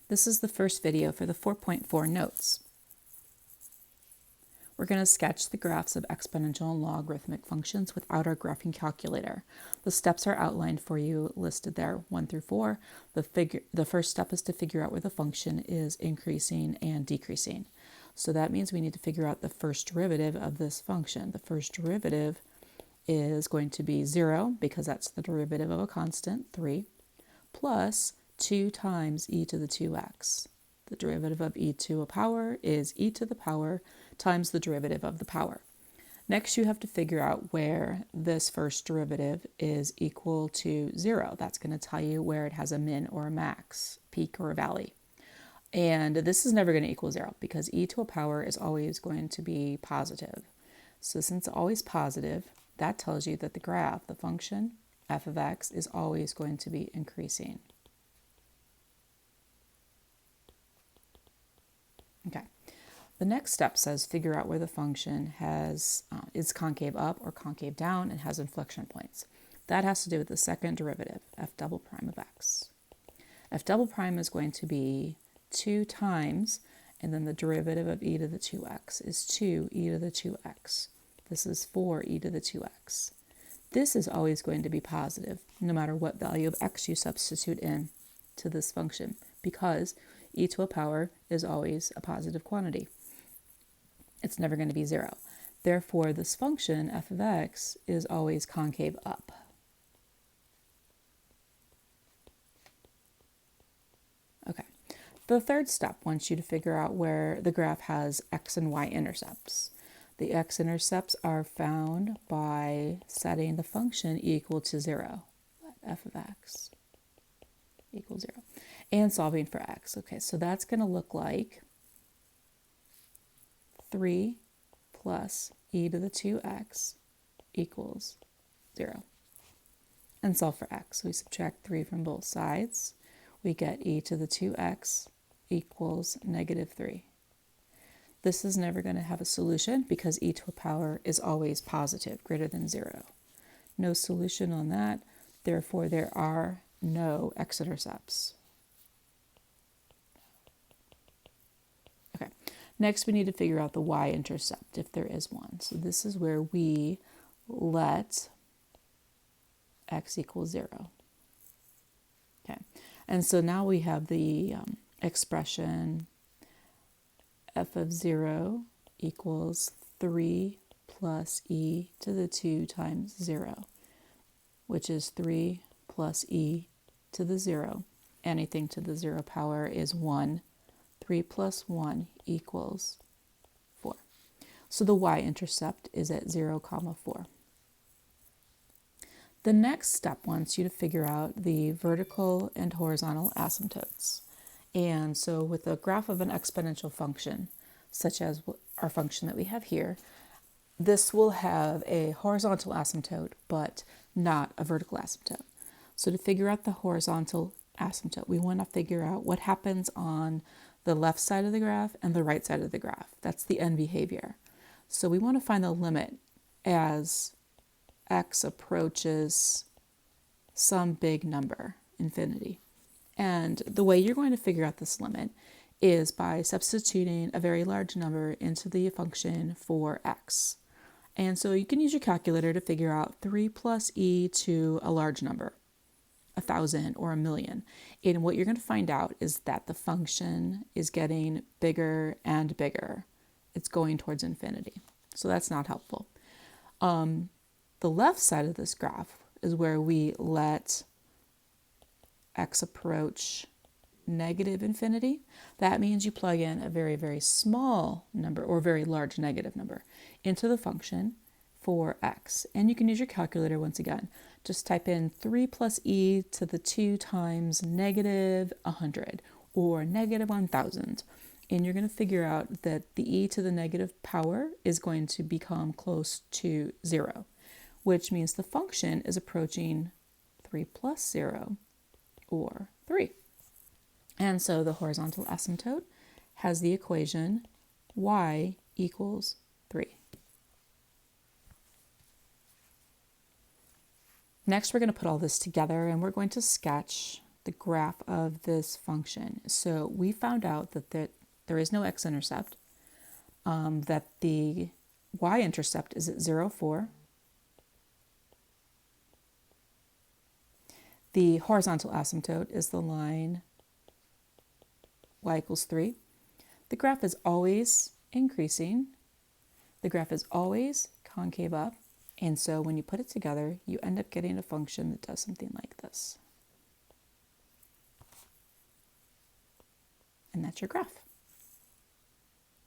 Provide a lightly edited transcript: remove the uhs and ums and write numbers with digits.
This is the first video for the 4.4 notes. We're going to sketch the graphs of exponential and logarithmic functions without our graphing calculator. The steps are outlined for you, listed there, 1 through 4. The first step is to figure out where the function is increasing and decreasing. So that means we need to figure out the first derivative of this function. The first derivative is going to be 0, because that's the derivative of a constant, 3, plus 2 times e to the 2x. The derivative of e to a power is e to the power times the derivative of the power. Next, you have to figure out where this first derivative is equal to 0. That's going to tell you where it has a min or a max, peak or a valley. And this is never going to equal 0 because e to a power is always going to be positive. So since it's always positive, that tells you that the graph, the function f of x, is always going to be increasing. Okay. The next step says figure out where the function is concave up or concave down and has inflection points. That has to do with the second derivative, f double prime of x. F double prime is going to be 2 times, and then the derivative of e to the 2x is 2 e to the 2x. This is 4 e to the 2x. This is always going to be positive, no matter what value of x you substitute in to this function, because e to a power is always a positive quantity. It's never going to be 0. Therefore, this function, f of x, is always concave up. Okay. The third step wants you to figure out where the graph has x and y intercepts. The x-intercepts are found by setting the function equal to 0. F of x equals 0. And solving for x. Okay, so that's going to look like 3 plus e to the 2x equals 0. And solve for x. We subtract 3 from both sides. We get e to the 2x equals negative 3. This is never going to have a solution because e to a power is always positive, greater than 0. No solution on that. Therefore, there are no x-intercepts. Okay. Next, we need to figure out the y-intercept, if there is one. So this is where we let x equal 0. Okay. And so now we have the expression f of 0 equals 3 plus e to the 2 times 0, which is 3 plus e to the 0. Anything to the 0 power is 1. 3 plus 1 equals 4. So the y-intercept is at 0, 4. The next step wants you to figure out the vertical and horizontal asymptotes. And so with a graph of an exponential function, such as our function that we have here, this will have a horizontal asymptote, but not a vertical asymptote. So to figure out the horizontal asymptote, we want to figure out what happens on the left side of the graph and the right side of the graph. That's the end behavior. So we want to find the limit as x approaches some big number, infinity. And the way you're going to figure out this limit is by substituting a very large number into the function for x. And so you can use your calculator to figure out 3 plus e to a large number, 1,000 or 1,000,000. And what you're going to find out is that the function is getting bigger and bigger. It's going towards infinity. So that's not helpful. The left side of this graph is where we let x approach negative infinity. That means you plug in a very, very small number or very large negative number into the function for x. And you can use your calculator once again. Just type in 3 plus e to the 2 times negative 100 or negative 1,000. And you're going to figure out that the e to the negative power is going to become close to 0, which means the function is approaching 3 plus 0 or 3. And so the horizontal asymptote has the equation y equals 3. Next, we're going to put all this together and we're going to sketch the graph of this function. So we found out that there is no x-intercept, that the y-intercept is at 0, 4. The horizontal asymptote is the line y equals 3. The graph is always increasing. The graph is always concave up. And so when you put it together, you end up getting a function that does something like this. And that's your graph.